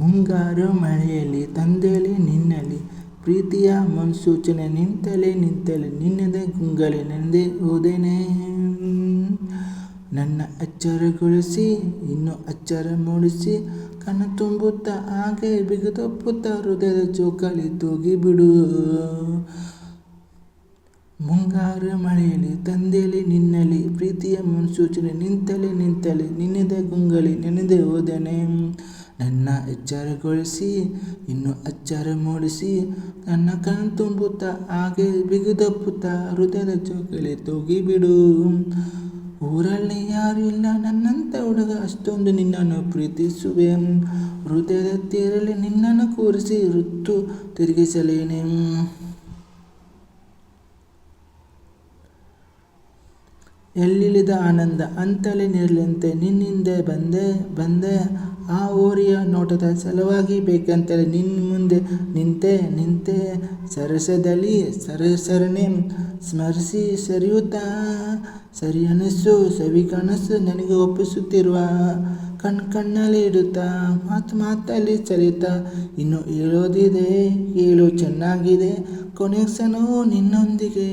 ಮುಂಗಾರು ಮಳೆಯಲ್ಲಿ ತಂದೆಲೆ ನಿನ್ನಲ್ಲಿ ಪ್ರೀತಿಯ ಮುನ್ಸೂಚನೆ ನಿಂತಲೇ ನಿನ್ನದೇ ಗುಂಗಲಿ ನೆನೆದೇ ಹೋದೇನೆ. ನನ್ನ ಎಚ್ಚರಗೊಳಿಸಿ ಇನ್ನೂ ಅಚ್ಚರ ಮೂಡಿಸಿ ಕಣ್ಣು ತುಂಬುತ್ತಾ ಹಾಗೆ ಬಿಗುದಪ್ಪುತ್ತಾ ಹೃದಯದ ಜೋಕಾಲಿ ತೂಗಿಬಿಡು. ಮುಂಗಾರು ಮಳೆಯಲ್ಲಿ ತಂದೆಲೆ ನಿನ್ನಲ್ಲಿ ಪ್ರೀತಿಯ ಮುನ್ಸೂಚನೆ ನಿಂತಲೇ ನಿನ್ನದೇ ಗುಂಗಲಿ ನೆನೆದೇ ಹೋದೇನೆ. ನನ್ನ ಎಚ್ಚರಗೊಳಿಸಿ ಇನ್ನೂ ಅಚ್ಚರ ಮೂಡಿಸಿ ನನ್ನ ಕಣ್ಣು ತುಂಬುತ್ತಾ ಹಾಗೆ ಬಿಗುದಪ್ಪುತ್ತಾ ಹೃದಯದ ಜೋಕಾಲಿ ತೂಗಿಬಿಡು. ಊರಲ್ಲಿ ಯಾರು ಇಲ್ಲ ನನ್ನಂಥ ಹುಡುಗ ಅಷ್ಟೊಂದು ನಿನ್ನನ್ನು ಪ್ರೀತಿಸುವೆ. ಹೃದಯದ ತೀರಲ್ಲಿ ನಿನ್ನನ್ನು ಕೂರಿಸಿ ಋತು ತಿರುಗಿಸಲೇನೆ. ಎಲ್ಲಿಳಿದ ಆನಂದ ಅಂತಲೇ ನಿಲ್ಲಂತೆ ನಿನ್ನಿಂದೆ ಬಂದೆ ಆ ಓರಿಯ ನೋಟದ ಸಲುವಾಗಿ ಬೇಕಂತಲೇ ನಿನ್ನ ಮುಂದೆ ನಿಂತೆ ಸರಸದಲ್ಲಿ ಸರಸರನೆ ಸ್ಮರಿಸಿ ಸರಿಯುತ್ತಾ ಸರಿ ಅನಿಸು ಸವಿ ಕನಸು ನನಗೆ ಒಪ್ಪಿಸುತ್ತಿರುವ ಕಣ್ಣಲ್ಲಿ ಇಡುತ್ತಾ ಮಾತಲ್ಲಿ ಚಲಿಯುತ್ತಾ ಇನ್ನು ಹೇಳೋದಿದೆ ಹೇಳು ಚೆನ್ನಾಗಿದೆ ಕೊನೆಕ್ಷಣವು ನಿನ್ನೊಂದಿಗೆ.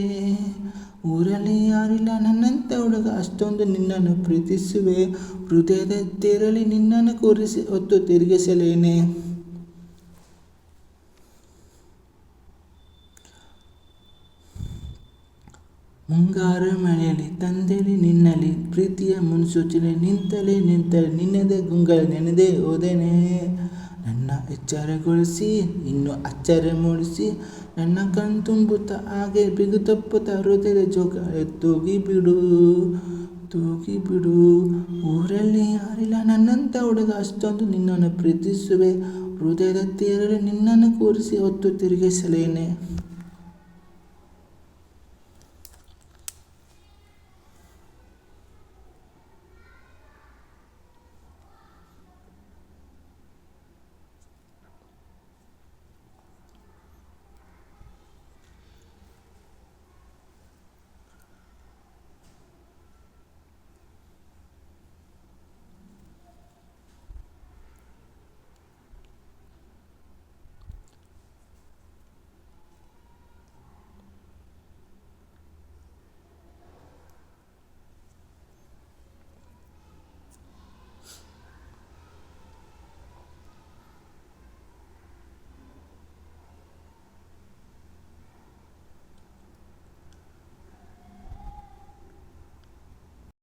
ಊರಲ್ಲಿ ಯಾರಿಲ್ಲ ನನ್ನಂಥ ಹುಡುಗ ಅಷ್ಟೊಂದು ನಿನ್ನನ್ನು ಪ್ರೀತಿಸುವೆ. ಹೃದಯದ ತೇರಲ್ಲಿ ನಿನ್ನನ್ನು ಕೂರಿಸಿ ಹೊತ್ತು ತಿರುಗಿಸಲೇನೆ. ಮುಂಗಾರು ಮಳೆಯಲ್ಲಿ ತಂದೆಲೆ ನಿನ್ನಲ್ಲಿ ಪ್ರೀತಿಯ ಮುನ್ಸೂಚನೆ ನಿಂತಲೇ ನಿನ್ನದೇ ಗುಂಗಲಿ ನೆನೆದೇ ಹೋದೇನೆ. ನನ್ನ ಎಚ್ಚರಗೊಳಿಸಿ ಇನ್ನೂ ಅಚ್ಚರ ಮೂಡಿಸಿ ನನ್ನ ಕಣ್ಣು ತುಂಬುತ್ತಾ ಹಾಗೆ ಬಿಗುದಪ್ಪುತ್ತಾ ಹೃದಯದ ಜೋಕಾಲಿ ತೂಗಿಬಿಡು. ಊರಲ್ಲಿ ಯಾರಿಲ್ಲ ನನ್ನಂಥ ಹುಡುಗ ಅಷ್ಟೊಂದು ನಿನ್ನನ್ನು ಪ್ರೀತಿಸುವೆ. ಹೃದಯದ ತೀರಲ್ಲಿ ನಿನ್ನನ್ನು ಕೂರಿಸಿ ಹೊತ್ತು ತಿರುಗಿಸಲೇನೆ.